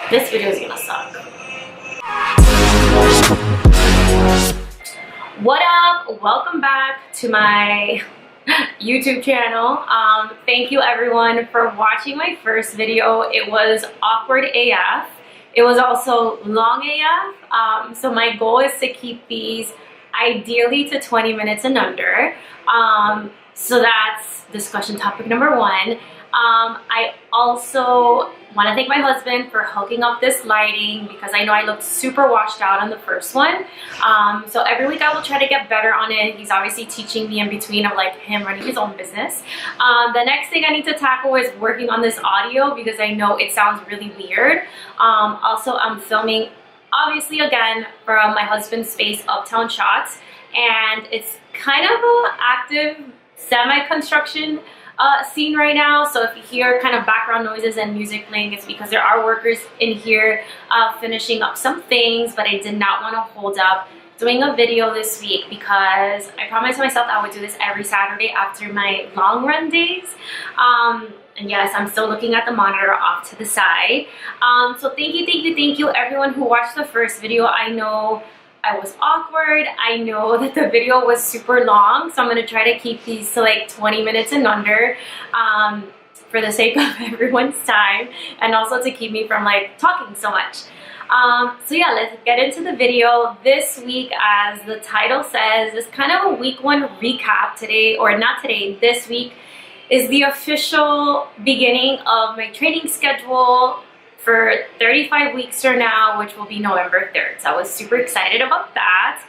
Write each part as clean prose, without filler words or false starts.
This video is gonna suck. What up? Welcome back to my YouTube channel. Thank you everyone for watching my first video. It was awkward AF. It was also long AF. So my goal is to keep these ideally to 20 minutes and under. So that's discussion topic number one. I also want to thank my husband for hooking up this lighting because I know I looked super washed out on the first one. So every week I will try to get better on it. He's obviously teaching me in between of like him running his own business. The next thing I need to tackle is working on this audio because I know it sounds really weird. Also, I'm filming obviously again from my husband's space, Uptown Shots, and it's kind of an active semi-construction scene right now. So if you hear kind of background noises and music playing, it's because there are workers in here finishing up some things, but I did not want to hold up doing a video this week because I promised myself I would do this every Saturday after my long run days. And yes, I'm still looking at the monitor off to the side. So thank you everyone who watched the first video. I know I was awkward. I know that the video was super long, so I'm going to try to keep these to like 20 minutes and under for the sake of everyone's time and also to keep me from like talking so much. So yeah, let's get into the video. This week, as the title says, is kind of a week one recap today, or not today, this week is the official beginning of my training schedule for 35 weeks from now, which will be November 3rd. So I was super excited about that.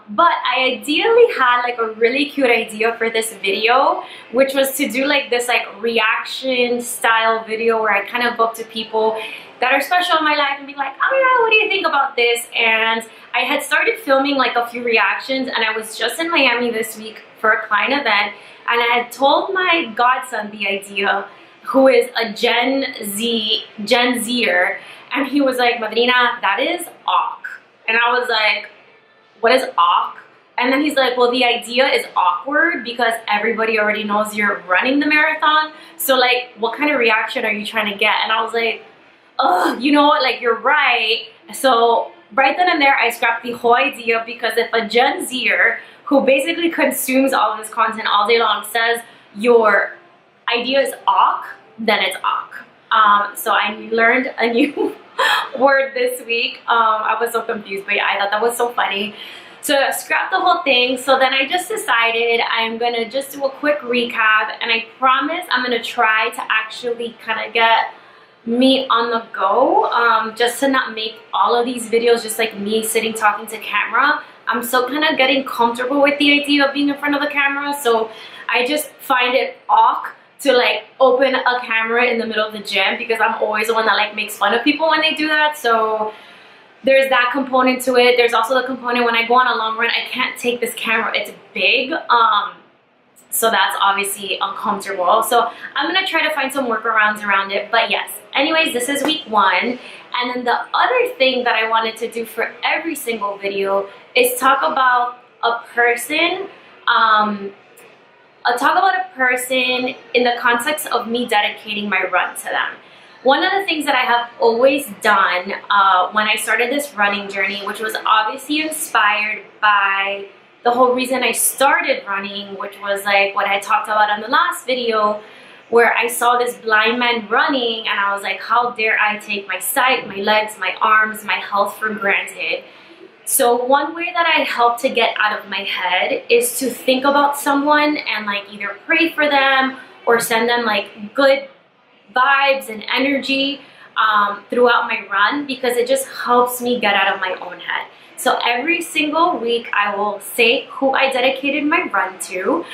But I ideally had like a really cute idea for this video, which was to do like this like reaction style video where I kind of go up to people that are special in my life and be like, oh yeah, what do you think about this? And I had started filming like a few reactions, and I was just in Miami this week for a client event, and I had told my godson the idea, who is a Gen Zer, and he was like, Madrina, that is awk. And I was like, what is awk? And then he's like, well, the idea is awkward because everybody already knows you're running the marathon. So like, what kind of reaction are you trying to get? And I was like, oh, you know what, like, you're right. So right then and there, I scrapped the whole idea because if a Gen Zer, who basically consumes all of this content all day long, says your idea is awk, then it's awk. So I learned a new word this week. I was so confused, but yeah, I thought that was so funny. So I scrapped the whole thing. So then I just decided I'm gonna just do a quick recap, and I promise I'm gonna try to actually kind of get me on the go, just to not make all of these videos just like me sitting talking to camera. I'm still kind of getting comfortable with the idea of being in front of the camera, so I just find it awk to like open a camera in the middle of the gym because I'm always the one that like makes fun of people when they do that. So there's that component to it. There's also the component when I go on a long run, I can't take this camera, it's big, so that's obviously uncomfortable. So I'm gonna try to find some workarounds around it. But yes, anyways, this is week one. And then the other thing that I wanted to do for every single video is talk about a person, in the context of me dedicating my run to them. One of the things that I have always done when I started this running journey, which was obviously inspired by the whole reason I started running, which was like what I talked about on the last video, where I saw this blind man running and I was like, how dare I take my sight, my legs, my arms, my health for granted. So one way that I help to get out of my head is to think about someone and like either pray for them or send them like good vibes and energy throughout my run, because it just helps me get out of my own head. So every single week I will say who I dedicated my run to,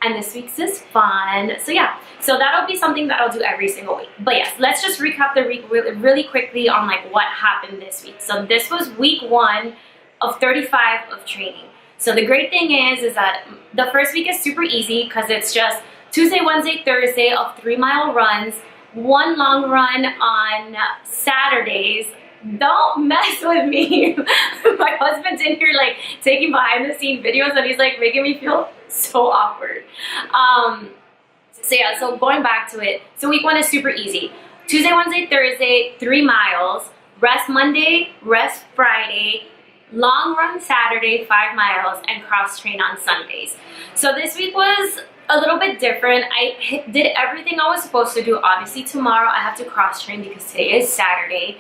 and this week's is fun. So yeah, so that'll be something that I'll do every single week. But yes, let's just recap the week really quickly on like what happened this week. So this was week one of 35 of training. So the great thing is that the first week is super easy because it's just Tuesday, Wednesday, Thursday of 3-mile runs, one long run on Saturdays. Don't mess with me. My husband's in here like taking behind the scene videos and he's like making me feel so awkward. So yeah, so going back to it. So week one is super easy. Tuesday, Wednesday, Thursday, 3 miles, rest Monday, rest Friday, long run Saturday, 5 miles, and cross train on Sundays. So this week was a little bit different. I did everything I was supposed to do. Obviously tomorrow I have to cross train because today is Saturday,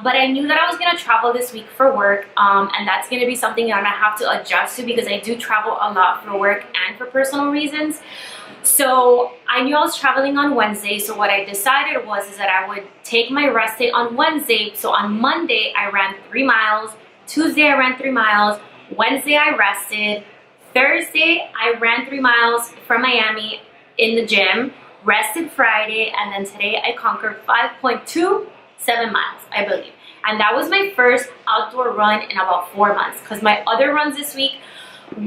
but I knew that I was going to travel this week for work, and that's going to be something that I'm going to have to adjust to because I do travel a lot for work and for personal reasons. So I knew I was traveling on Wednesday, so what I decided was is that I would take my rest day on Wednesday. So on Monday I ran 3 miles, Tuesday I ran 3 miles, Wednesday I rested, Thursday I ran 3 miles from Miami in the gym, rested Friday, and then today I conquered 5.27 miles, I believe. And that was my first outdoor run in about 4 months because my other runs this week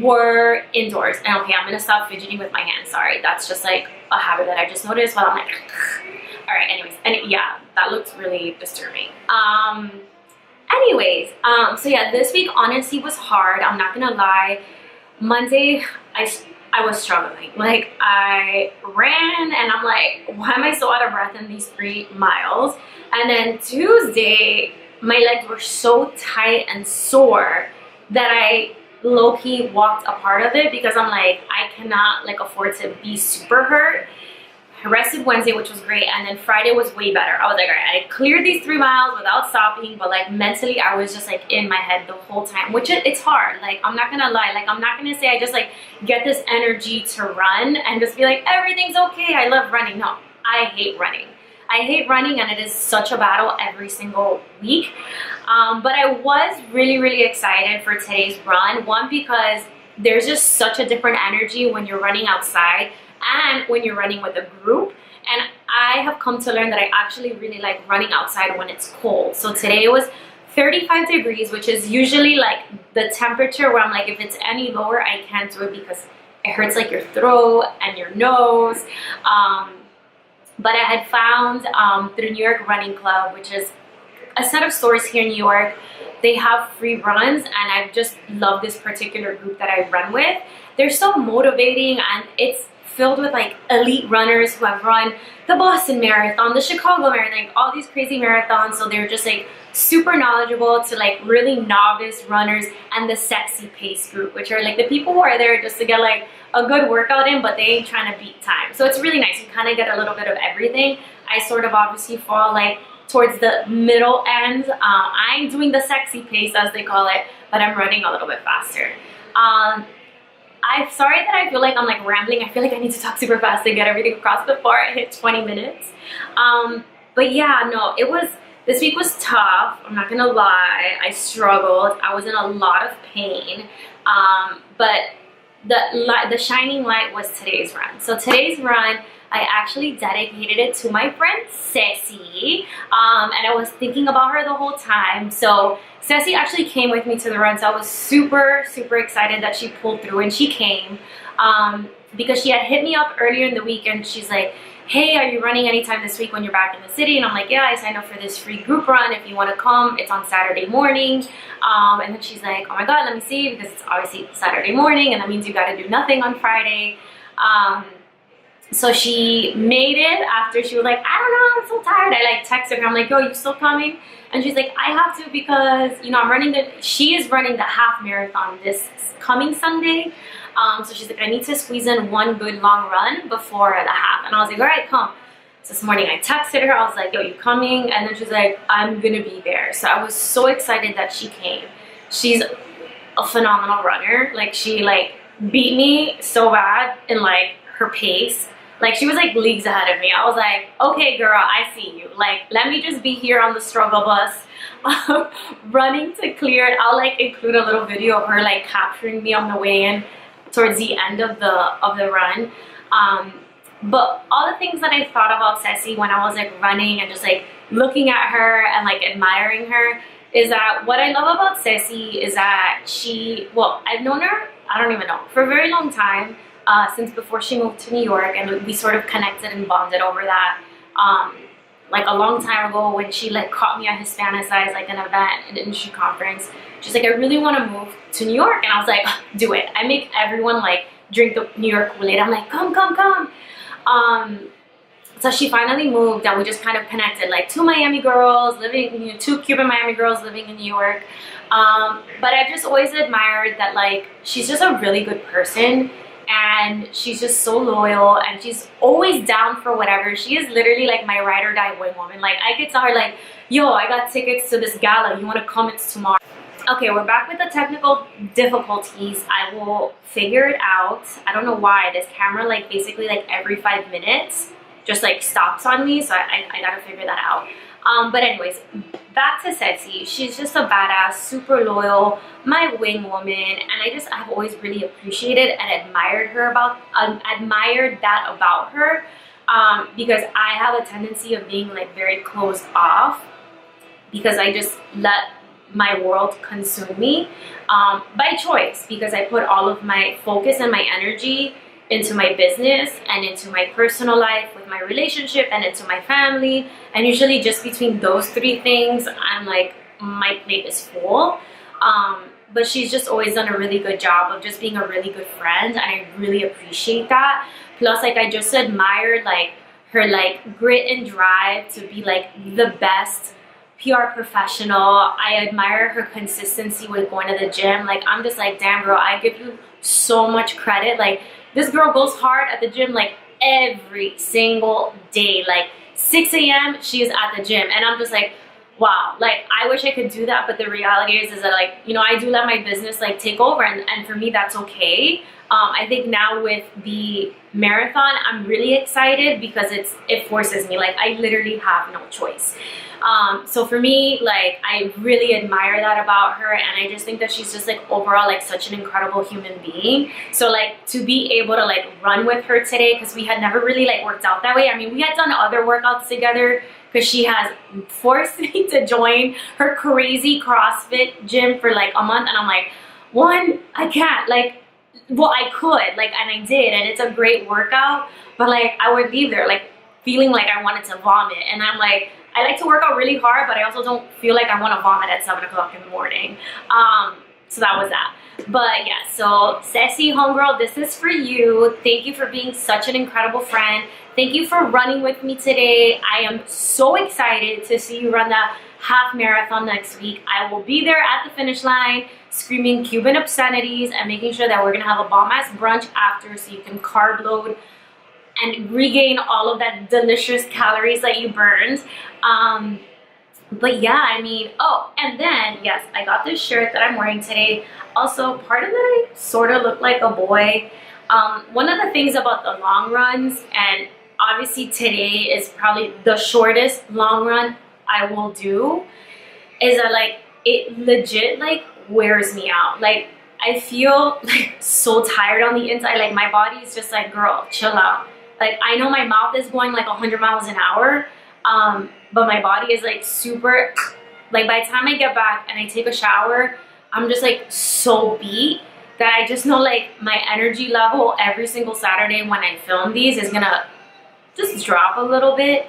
were indoors. And okay, I'm gonna stop fidgeting with my hands, sorry. That's just like a habit that I just noticed while I'm like, all right, anyways. And yeah, that looks really disturbing. So yeah, this week honestly was hard, I'm not gonna lie. Monday, I was struggling. Like, I ran and I'm like, why am I so out of breath in these 3 miles? And then Tuesday, my legs were so tight and sore that I low-key walked a part of it because I'm like, I cannot like afford to be super hurt. I rested Wednesday, which was great, and then Friday was way better. I was like, all right, I cleared these 3 miles without stopping, but like mentally I was just like in my head the whole time, which it's hard. Like, I'm not gonna lie, like I'm not gonna say I just like get this energy to run and just be like, everything's okay, I love running. No, I hate running. I hate running, and it is such a battle every single week. But I was really excited for today's run. One, because there's just such a different energy when you're running outside and when you're running with a group. And I have come to learn that I actually really like running outside when it's cold. So today it was 35 degrees, which is usually like the temperature where I'm like, if it's any lower, I can't do it because it hurts like your throat and your nose. But I had found through New York Running Club, which is a set of stores here in New York, they have free runs, and I just love this particular group that I run with. They're so motivating, and it's filled with like elite runners who have run the Boston Marathon, the Chicago Marathon, like all these crazy marathons. So they're just like super knowledgeable to like really novice runners, and the CESSIE pace group, which are like the people who are there just to get like a good workout in, but they ain't trying to beat time. So it's really nice. You kind of get a little bit of everything. I sort of obviously fall like towards the middle end. I'm doing the CESSIE pace, as they call it, but I'm running a little bit faster. I'm sorry that I feel like I'm like rambling. I feel like I need to talk super fast to get everything across before I hit 20 minutes. But yeah, no, this week was tough. I'm not gonna lie, I struggled. I was in a lot of pain. But the shining light was today's run. So today's run, I actually dedicated it to my friend CESSIE, and I was thinking about her the whole time. So CESSIE actually came with me to the run, so I was super excited that she pulled through, and she came because she had hit me up earlier in the week, and she's like, hey, are you running anytime this week when you're back in the city? And I'm like, yeah, I signed up for this free group run. If you want to come, it's on Saturday morning. And then she's like, oh my God, let me see, because it's obviously Saturday morning, and that means you got to do nothing on Friday. So she made it after she was like, I don't know, I'm so tired. I like texted her, I'm like, yo, you still coming? And she's like, I have to because, you know, she is running the half marathon this coming Sunday. So she's like, I need to squeeze in one good long run before the half. And I was like, all right, come. So this morning I texted her, I was like, yo, you coming? And then she's like, I'm gonna be there. So I was so excited that she came. She's a phenomenal runner. Like, she like beat me so bad in like her pace. Like, she was like leagues ahead of me. I was like, okay girl, I see you. Like, let me just be here on the struggle bus running to clear it. I'll like include a little video of her like capturing me on the way in towards the end of the run. But all the things that I thought about CESSIE when I was like running and just like looking at her and like admiring her is that what I love about CESSIE is that I've known her, I don't even know, for a very long time, since before she moved to New York, and we sort of connected and bonded over that. Like a long time ago when she like caught me at Hispanicize, like an event, an industry conference. She's like, I really want to move to New York. And I was like, do it. I make everyone like drink the New York Kool-Aid. I'm like, come. So she finally moved and we just kind of connected, like two Miami girls living, you know, two Cuban Miami girls living in New York. But I've just always admired that, like, she's just a really good person and she's just so loyal and she's always down for whatever. She is literally like my ride or die wing woman. Like, I could tell her like, yo, I got tickets to this gala, you want to come? It's tomorrow. Okay, we're back with the technical difficulties. I will figure it out. I don't know why this camera, like, basically like every 5 minutes just like stops on me, so I gotta figure that out. But anyways, back to CESSIE. She's just a badass, super loyal, my wing woman, and I've always really appreciated and admired that about her, because I have a tendency of being like very closed off, because I just let my world consume me, by choice, because I put all of my focus and my energy into my business and into my personal life with my relationship and into my family, and usually just between those three things I'm like, my plate is full. But she's just always done a really good job of just being a really good friend, and I really appreciate that. Plus, like, I just admired like her like grit and drive to be like the best PR professional. I admire her consistency with going to the gym. Like, I'm just like, damn girl, I give you so much credit. Like, this girl goes hard at the gym like every single day. Like 6 a.m. she is at the gym, and I'm just like, wow, like, I wish I could do that. But the reality is that, like, you know, I do let my business like take over, and for me that's okay. I think now with the marathon, I'm really excited because it forces me, like, I literally have no choice. So for me, like, I really admire that about her, and I just think that she's just like overall like such an incredible human being. So like, to be able to like run with her today, because we had never really like worked out that way. I mean, we had done other workouts together because she has forced me to join her crazy CrossFit gym for like a month, and I'm like, one, I can't, like, well, I could, like, and I did, and it's a great workout, but like, I would leave there like feeling like I wanted to vomit, and I'm like, I like to work out really hard, but I also don't feel like I want to vomit at 7 o'clock in the morning. So that was that. But yeah, so CESSIE homegirl, this is for you. Thank you for being such an incredible friend. Thank you for running with me today. I am so excited to see you run that half marathon next week. I will be there at the finish line screaming Cuban obscenities and making sure that we're gonna have a bomb-ass brunch after, so you can carb load and regain all of that delicious calories that you burned. But yeah, I mean, oh, and then yes, I got this shirt that I'm wearing today. Also, pardon that I sort of look like a boy. One of the things about the long runs, and obviously today is probably the shortest long run I will do, is that like, it legit like wears me out. Like, I feel like so tired on the inside. Like, my body is just like, girl, chill out. Like, I know my mouth is going like 100 miles an hour, but my body is like super, like, by the time I get back and I take a shower, I'm just like so beat that I just know like my energy level every single Saturday when I film these is gonna just drop a little bit.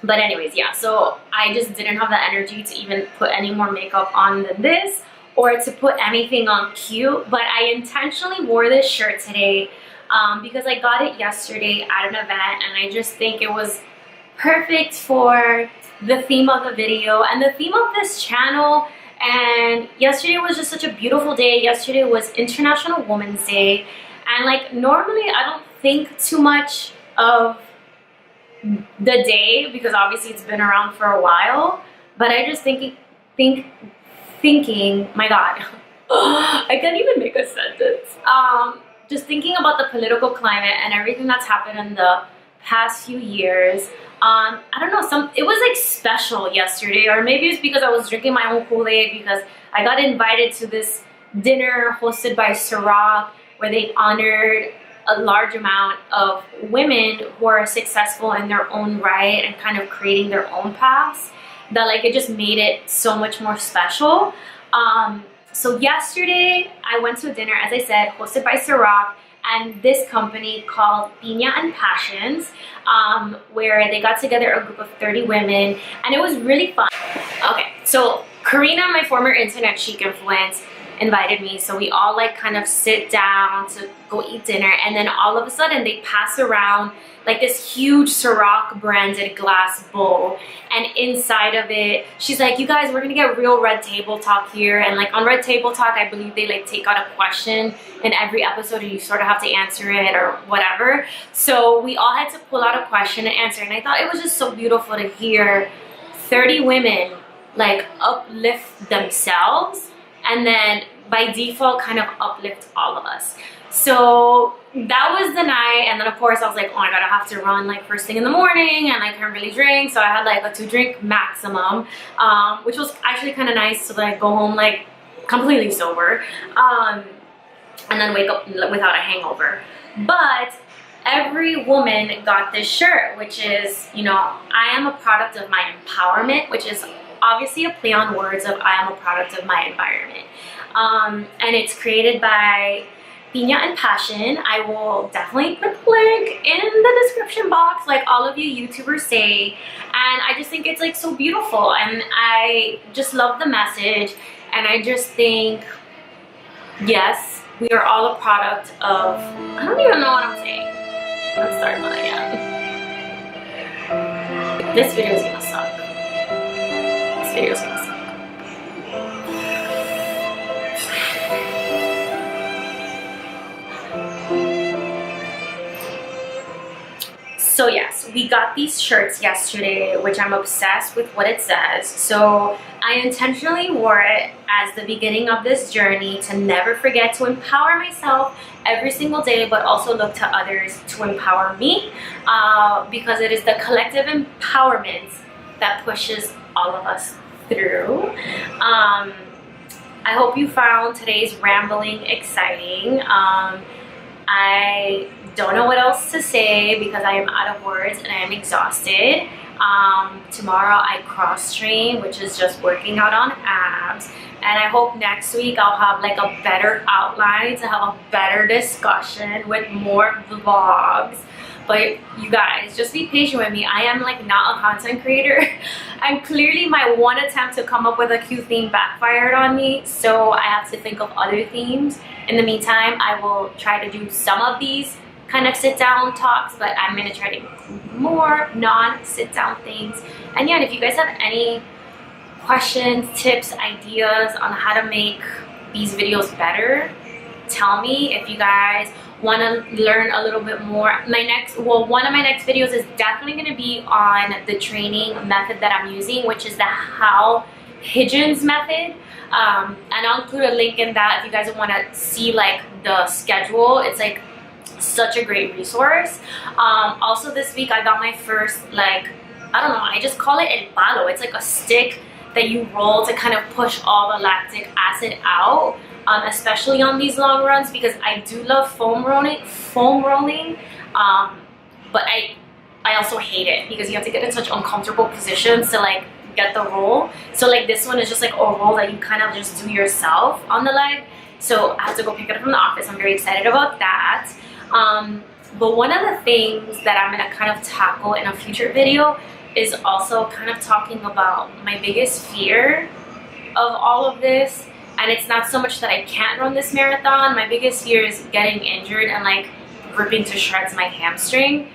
But anyways, yeah, so I just didn't have the energy to even put any more makeup on than this, or to put anything on cute. But I intentionally wore this shirt today because I got it yesterday at an event, and I just think it was perfect for the theme of the video and the theme of this channel. And yesterday was just such a beautiful day. Yesterday was International Women's Day, and like, normally I don't think too much of the day because obviously it's been around for a while, but I just thinking, my God, I can't even make a sentence. Just thinking about the political climate and everything that's happened in the past few years. I don't know, it was like special yesterday, or maybe it's because I was drinking my own Kool-Aid, because I got invited to this dinner hosted by Ciroc, where they honored a large amount of women who are successful in their own right and kind of creating their own paths, that like, it just made it so much more special. So yesterday I went to a dinner, as I said, hosted by Ciroc and this company called Pina and Passions, where they got together a group of 30 women, and it was really fun. Okay, so Karina, my former internet chic influence, invited me. So we all like kind of sit down to go eat dinner, and then all of a sudden they pass around like this huge Ciroc branded glass bowl, and inside of it she's like, you guys, we're gonna get real Red Table Talk here. And like on Red Table Talk, I believe they like take out a question in every episode and you sort of have to answer it or whatever. So we all had to pull out a question and answer, and I thought it was just so beautiful to hear 30 women like uplift themselves and then by default kind of uplift all of us. So that was the night. And then of course I was like, oh my god, I have to run like first thing in the morning and I can't really drink, so I had like a 2-drink maximum, which was actually kind of nice to like go home like completely sober, and then wake up without a hangover. But every woman got this shirt, which is, you know, I am a product of my empowerment, which is obviously a play on words of I am a product of my environment. And it's created by Pina and Passion. I will definitely put the link in the description box, like all of you YouTubers say. And I just think it's like so beautiful, and I just love the message. And I just think, yes, we are all a product of, I don't even know what I'm saying. Let's start one again. This video is gonna suck. This video is gonna suck. So yes, we got these shirts yesterday, which I'm obsessed with what it says. So I intentionally wore it as the beginning of this journey to never forget to empower myself every single day, but also look to others to empower me, because it is the collective empowerment that pushes all of us through. I hope you found today's rambling exciting. I don't know what else to say because I am out of words and I am exhausted. Tomorrow I cross train, which is just working out on abs, and I hope next week I'll have like a better outline to have a better discussion with more vlogs. But you guys, just be patient with me. I am like not a content creator and clearly my one attempt to come up with a cute theme backfired on me, so I have to think of other themes. In the meantime, I will try to do some of these kind of sit down talks, but I'm gonna try to include more non-sit down things. And yeah, if you guys have any questions, tips, ideas on how to make these videos better, tell me. If you guys want to learn a little bit more, one of my next videos is definitely going to be on the training method that I'm using, which is the Higdon's method. And I'll include a link in that if you guys want to see like the schedule. It's like such a great resource. Also this week I got my first, like, I don't know, I just call it el palo. It's like a stick that you roll to kind of push all the lactic acid out, especially on these long runs, because I do love foam rolling, but I also hate it because you have to get in such uncomfortable positions to like get the roll. So like this one is just like a roll that you kind of just do yourself on the leg. So I have to go pick it up from the office. I'm very excited about that. But one of the things that I'm gonna kind of tackle in a future video is also kind of talking about my biggest fear of all of this. And it's not so much that I can't run this marathon. My biggest fear is getting injured and like ripping to shreds my hamstring.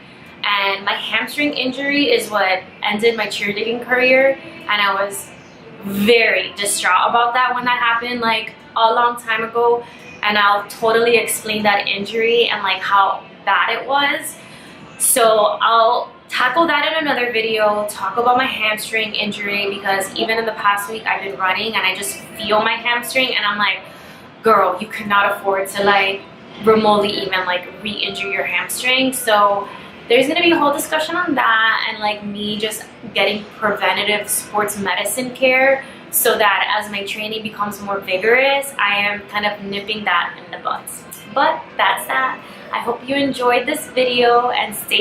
And my hamstring injury is what ended my cheerleading career, and I was very distraught about that when that happened like a long time ago. And I'll totally explain that injury and like how bad it was. So I'll tackle that in another video, talk about my hamstring injury, because even in the past week I've been running and I just feel my hamstring and I'm like, girl, you cannot afford to like remotely even like re-injure your hamstring. So there's gonna be a whole discussion on that, and like me just getting preventative sports medicine care so that as my training becomes more vigorous, I am kind of nipping that in the bud. But that's that. I hope you enjoyed this video and stay tuned.